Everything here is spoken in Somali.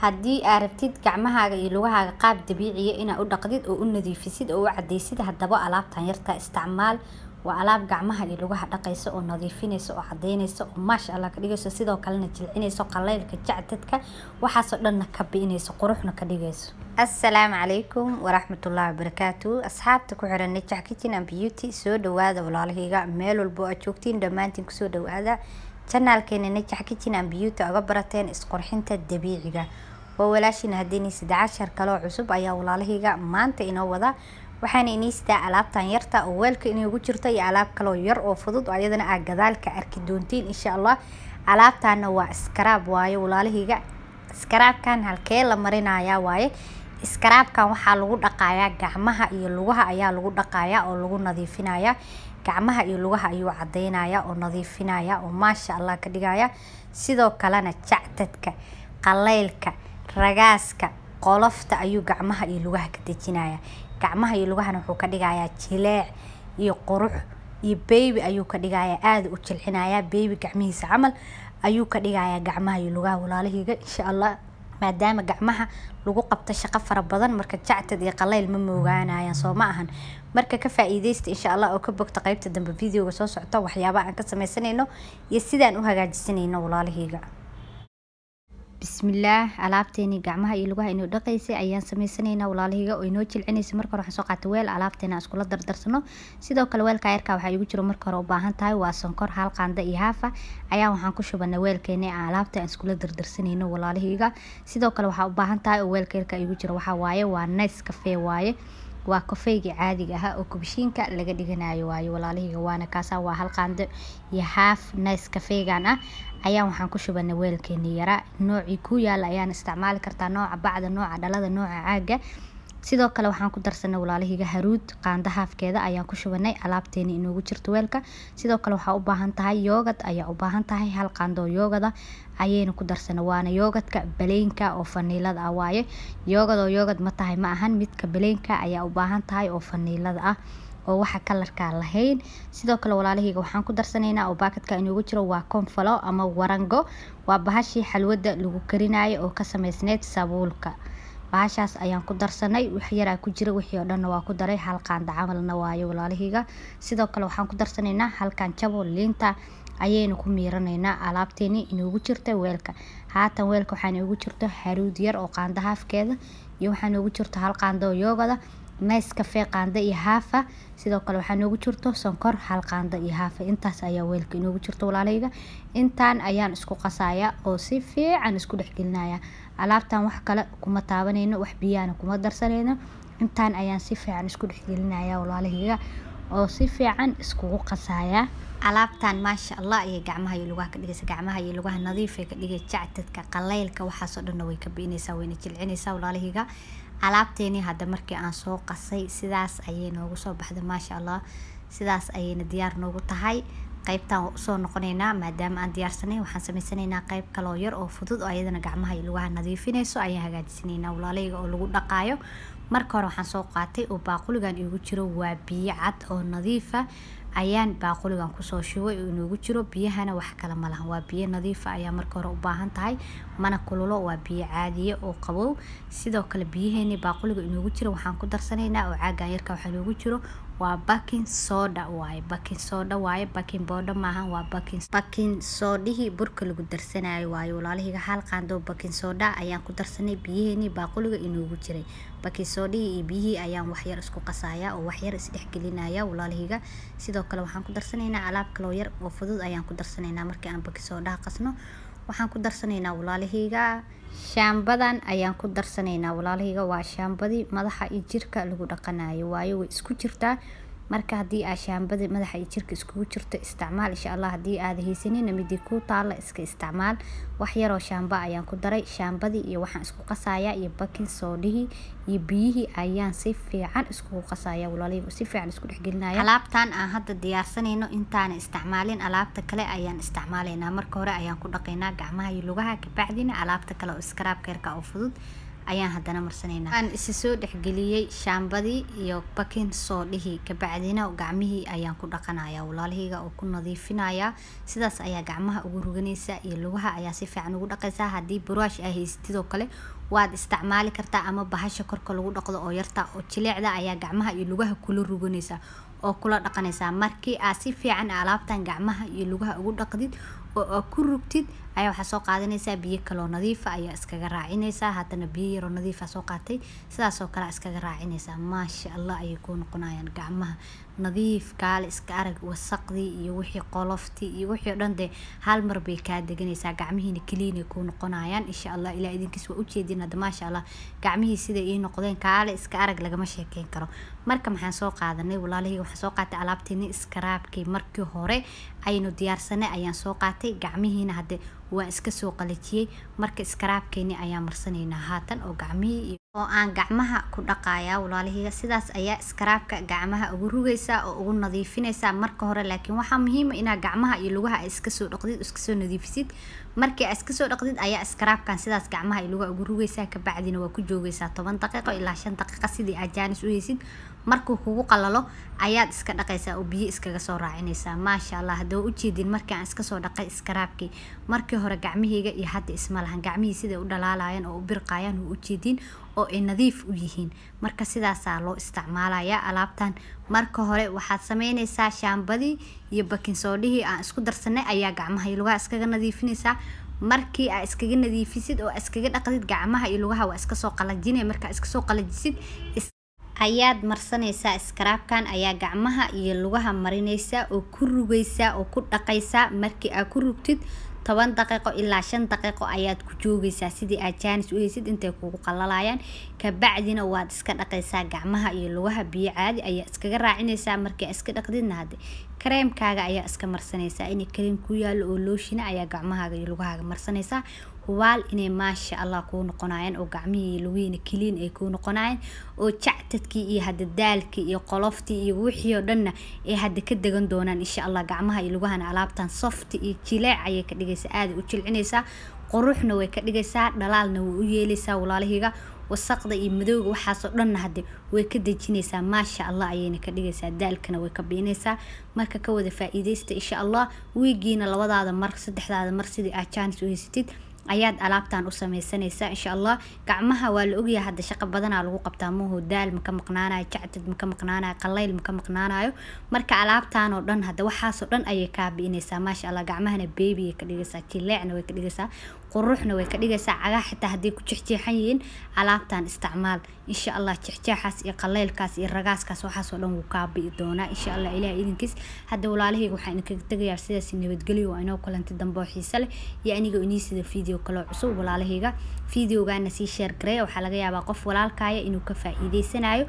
haddii aad rabtid gacmahaaga iyo lugahaaga qaab dabiici ah inaad u dhaqdid oo u nadiifisid oo u cadaysid, haddaba alaabtan yarta isticmaal. waa alaab gacmaha iyo lugaha dhaqaysa oo nadiifinaysa oo cadaynaysa oo maasha Allah ka dhigayso, sidoo kalena jilcinaysa qaleylka jacdadka waxaas oo dhan ka biinaysa quruxna ka dhigayso. Assalaamu calaykum waraxmatullaahi wabarakaatuh. asxaabta ku xiran Najax Kitchen and Beauty, soo dhawaada walaalahayga meel walba aad joogtiin, dhammaantiin ku soo dhawaada channelkeena Najax Kitchen and Beauty uga barateen isqurxinta dabiiciga. waa walaashina haddii 10 kale oo cusub ayaa walaalahayga maanta inoo wada. waxaan inii sidaa alaabtan yarta oo weelka inay ugu jirto iyo alaab kale oo yar oo fudud oo ayadana aad gadaalka arki doontiin insha Allah. alaabtaana waa scrub waaye walaalahayga. scrubkan halkee la marinayaa waaye. scrubkan waxaa lagu dhaqayaa gacmaha iyo lugaha ayaa lagu dhaqayaa oo lagu nadiifinayaa. gacmaha iyo lugaha ayuu cadaynayaa oo nadiifinaya oo maasha Allah ka dhigaya. sidoo kalena jacdadka, qaleylka, ragaaska, qolofta ayuu gacmaha iyo lugaha ka dejinaya. gacmaha iyo lugahana wuxuu ka dhigayaa jileec iyo qurux iyo baby ayuu ka dhigayaa, aad u jilcinaya baby gacmihiisa camal ayuu ka dhigayaa gacmaha iyo lugaha walaalahayga insha Allah. maadaama gacmaha lagu qabto shaqo fara badan, marka jacdad iyo qaleyl ma moogaanayaan soo ma ahan. marka ka faa'iideysta insha Allah oo ka bogta qaybta dambe videoga soo socota waxyaabaha aan ka sameysanayno iyo sidaan u hagaajisanayno walaalahayga. bismillaah. alaabteeni gacmaha iyo lugaha inuu dhaqaysay ayaan sameysanaynaa walaalahayga oo inoo jilcinaysa. marka hore waxaan soo qaatay weel alaabteena iskula dardarsano. sidoo kale weelka yarka waxa igu jiro marka hore u baahan tahay waa sonkor, hal qaando iyo haafa ayaa waxaan ku shubanay weelkeena alaabta aan iskula dardarsanayno walaalahayga. sidoo kale waxa u baahan tahay oo weelka yarka igu jiro waxa waaye waa Nescafe waaye. waa kafeega caadiga ah oo kubishiinka laga dhiganayo waaye walaalahayga. waana kaasa waa hal qaando iyo haaf Nescafegan ah ayaa waxaan ku shubanay weelkeena yara. noocii ku yaala ayaan isticmaali kartaa, nooca bacda, nooca dhalada, nooca caaga. sidoo kale waxaan ku darsanay walaalahayga haruud qaando haafkeeda ayaan ku shubanay alaabteena inoogu jirto weelka. sidoo kale waxaa u baahan tahay yogurt ayaa u baahan tahay, hal qaando yogurt ayayna ku darsanay. waana yogurtka baleenka oo faniilada ah waaye. yogurt ma tahay ma ahan, midka baleenka ayaa u baahan tahay oo faniilada ah oo waxa kalarka lahayn. sidoo kale walaalahayga waxaan ku darsanaynaa oo baakadka inoogu jiro waa konfalo ama warango. waa bahashii xalwada lagu karinayo oo ka sameysneed sabuulka. bahashaas ayaan ku darsanay, wax yar ku jira, wixii oo dhan waa ku daray, hal qaando camalna waayo walaalahayga. sidoo kale waxaan ku darsanaynaa halkan jabo liinta ayaynu ku miiranaynaa alaabteeni inoogu jirta weelka. haatan weelka waxaan inoogu jirto haruud yar oo qaando haafkeeda iyo waxaan inoogu jirto hal qaando yogada, Nescafe qaando iyo haafa. sidoo kale waxaan inoogu jirto sonkor, hal qaando iyo haafa. intaas ayaa weelka inoogu jirto walaalahayga. intaan ayaan isku qasaaya oo si fiican isku dhexgelinaya. alaabtan wax kale kuma taabanayno, wax biyana kuma darsanayno. intaan ayaan si fiican isku dhexgelinaya walaalahayga oo si fiican iskugu qasaya. alaabtan maasha Allah ay gacmaha iyo lugaha ka dhigaysa. gacmaha iyo lugaha nadiif ay ka dhigay, jacdadka, qaleylka waxaas oo dhan way ka biinaysaa, wayna jilcinaysaa walaalahayga. alaabteeni hadda markii aan soo qasay sidaas ayay noogu soo baxday maasha Allah. sidaas ayayna diyaar noogu tahay. qaybtan u soo noqonaynaa maadaama aan diyaarsanay. waxaan sameysanaynaa qayb kale oo yar oo fudud oo ayadana gacmaha iyo lugaha nadiifinayso ayaan hagaajisanaynaa walaalahayga oo lagu dhaqaayo. marka hore waxaan soo qaatay oo baaquligan igu jiro waa biyo cad oo nadiif ah ayaan baaquligan ku soo shubay oo inoogu jiro. biyahana wax kale ma lahan, waa biyo nadiif ah ayaa marka hore u baahan tahay, mana kululo, waa biyo caadiye oo qabow. sidoo kale biyaheeni baaquliga inoogu jiro waxaan ku darsanaynaa oo caagan yarka waxa inoogu jiro waa baking soda waaye. baking soda waaye, baking powder maahan, waa baking sodahi burka lagu darsanayo waaye walaalahayga. hal qaando baking soda ayaan ku darsanay biyaheeni baaquliga inoogu jiray. baking sodahi iyo biyihii ayaan wax yar isku qasaya oo wax yar isdhexgelinaya walaalahayga. sidoo kale waxaan ku darsanaynaa alaab kale oo yar oo fudud ayaan ku darsanaynaa. markii aan baking soda qasno waxaan ku darsanaynaa walaalahayga shaambadan ayaan ku darsanaynaa walaalahayga. waa shaambadii madaxa iyo jirka lagu dhaqanayo waaye, way isku jirtaa. marka haddii aad shaambada madaxa iyo jirka iskugu jirto isticmaal insha Allah. haddii aad haysanin midii ku taala iska isticmaal. wax yar oo shaamba ayaan ku daray. shaambadii iyo waxaan isku qasaya iyo baking sodahi iyo biyihii ayaan si fiican iskugu qasaya walaalahayga, si fiican isku dhexgelinaya. alaabtan aan hadda diyaarsanayno intaan isticmaalin alaabta kale ayaan isticmaalaynaa. marka hore ayaan ku dhaqaynaa gacmaha iyo lugaha, ka bacdina alaabta kale oo scrubka yarka oo fudud ayaan haddana marsaneynaa. Aan isa soo dhexgeliyay shaambadii iyo baking soodhihii kabacdina gacmihii ayaan ku dhaqanayaa walaalahayga oo ku nadiifinayaa. sidaas ayaa gacmaha ugu ruganaysa iyo lugaha ayaa si fiican ugu dhaqaysaa. haddii brush ay haysatid oo kale waad isticmaali kartaa ama bahasha korka lagu dhaqdo oo yarta oo jileecda ayaa gacmaha iyo lugaha kula ruganaysa oo kula dhaqanaysaa. markii aad si fiican alaabtan gacmaha iyo lugaha ugu dhaqdid oo ku rugtid ayaa waxa soo qaadanaysaa biyo kale oo nadiif ah ayaa iskaga raacinaysaa. haddana biyo yar oo nadiif ah soo qaatay sidaas oo kale iskaga raacinaysaa. maasha Allah ayay ku noqonayaan gacmaha nadiif kaale iska arag wasaqdii iyo wixii qoloftii iyo wixii dhan de hal mar bay ka deganaysaa. gacmihiina clean ay ku noqonayaan insha Allah. ilaa idinkiis waa u jeedin hadda maasha Allah gacmihii sida ay noqdeen kaale iska arag lagama sheekeyn karo. marka maxaan soo qaadanay walaalahayga waxaan soo qaatay alaabteeni scrubkii markii hore aynu diyaarsanay ayaan soo qaatay. gacmihiina hadda waan iska soo qalajiyay. marka scrubkeeni ayaan marsaneynaa haatan oo gacmihii oo aan gacmaha ku dhaqayaa walaalahayga. sidaas ayaa scrubka gacmaha ugu rugaysaa oo ugu nadiifinaysaa marka hore. laakiin waxaa muhiim ah inaad gacmaha iyo lugaha iska soo dhaqdid iska soo nadiifisid. markii aad iska soo dhaqdid ayaa scrubkan sidaas gacmaha iyo lugaha ugu rugaysaa. kabacdina waa ku joogaysaa 10 daqiiqo ilaa 5 daqiiqo sidii aad jaanis u haysid. markuu kugu qalalo ayaad iska dhaqaysaa oo biyo iskaga soo raacinaysaa. maasha Allah hadda u jeedin markii aan iska soo dhaqay scrubkii markii hore gacmahayga iyo hadda isma lahan. gacmihii sida u dhalaalayaan oo u birqayaan u jeedin oo ay nadiif u yihiin. marka sidaas loo isticmaalayaa alaabtan. marka hore waxaad sameynaysaa shaambadii iyo baking soodhihii aan isku darsanay ayaa gacmaha iyo lugaha iskaga nadiifinaysaa. markii aad iskaga nadiifisid oo iskaga dhaqdid gacmaha iyo lugaha waa iska soo qalajinay. marka iska soo qalajisid ayaad marsanaysaa scrubkan ayaa gacmaha iyo lugaha marinaysaa oo ku rugaysaa oo ku dhaqaysaa. markii aad ku rugtid 10 daqiiqo ilaa 5 daqiiqo ayaad ku joogaysaa sidii aad jaanis u haysid intay kugu qalalayaan. kabacdina waad iska dhaqaysaa gacmaha iyo lugaha biyo caadi ayaa iskaga raacinaysaa. markii iska dhaqdidna hadda kareemkaaga ayaa iska marsanaysaa. in kareem ku yaalo oo looshina ayaa gacmahaaga iyo lugahaaga marsanaysaa. hubaal inay maasha Allah ku noqonayaan oo gacmihii iyo lugihiina clean ay ku noqonayaan oo jactadkii iyo hadda daalkii iyo qoloftii iyo wixii oo dhanna ay hadda ka degan doonaan insha Allah. gacmaha iyo lugahana alaabtan soft iyo jileec ayay ka dhigaysaa. aad u jilcinaysaa quruxna way ka dhigaysaa dhalaalna way u yeelaysaa walaalahayga. wasaqda iyo madowga waxaas oo dhan hadda way ka dejinaysaa. maasha Allah ayayna ka dhigaysaa. daalkana way ka beenaysaa. marka ka wada faa'iideysta insha Allah. wiigiina labadaada mar saddexdaada mar sidii aad chance u haysatid ayaad alaabtan u sameysanaysaa insha Allah. gacmaha waa la ogyahay hadda shaqo badan lagu qabtaa mooho daal ma ka maqnaanayo jactad ma ka maqnaanayo qallayl ma ka maqnaanayo. marka alaabtan oo dhan hadda waxaas oo dhan ayay ka beenaysaa. maasha Allah gacmahana baby ka dhigaysaa jileecna way ka dhigaysaa quruxna way ka dhigaysaa. cagaha xitaa hadii ku jixjeexan yihiin alaabtan isticmaal insha Allah. jixjeexaas iyo qalaylkaas iyo ragaaskaas waxaas oo dhan wuu ka bii doonaa insha Allah. ilaahay idinkiis hadda walaalahayga waxaan ka tagayaa sidaas nabadgelyo waa inoo kulantay dambe oo xiiso leh iyo aniga inii sida video kale cusub walaalahayga. videogaana si share gareey waxaa laga yaabaa qof walaalkaaya inuu ka faa'iideysanayo.